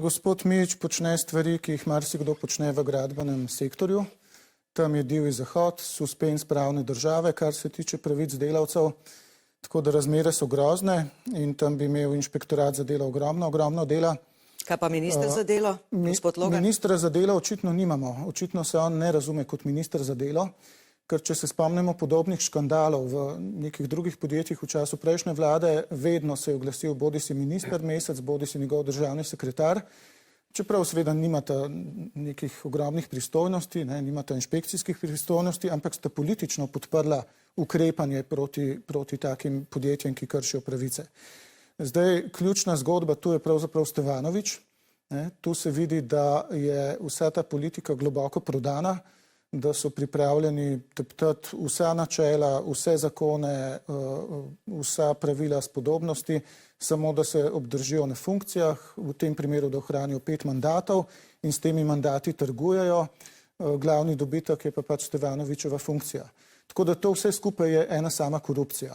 Gospod Mijić počne stvari, ki jih marsikdo počne v gradbenem sektorju. Tam je divji zahod, suspenz pravne države, kar se tiče pravic delavcev. Tako da razmere so grozne in tam bi imel inšpektorat za delo ogromno dela. Kaj pa minister za delo, gospod Logar? Ministra za delo očitno nimamo. Očitno se on ne razume kot minister za delo, ker če se spomnimo podobnih škandalov v nekih drugih podjetjih v času prejšnje vlade, vedno se je oglasil bodisi minister Mesec, bodisi njegov državni sekretar, čeprav seveda nimata nekih ogromnih pristojnosti, nimata inšpekcijskih pristojnosti, ampak sta politično podprla ukrepanje proti takim podjetjem, ki kršijo pravice. Zdaj, ključna zgodba tu je pravzaprav Stevanović. Tu se vidi, da je vsa ta politika globoko prodana, da so pripravljeni teptati vsa načela, vse zakone, vsa pravila spodobnosti, samo da se obdržijo na funkcijah, v tem primeru, da ohranijo 5 mandatov in s temi mandati trgujejo. Glavni dobitek je pa pač Stevanovićeva funkcija. Tako da to vse skupaj je ena sama korupcija.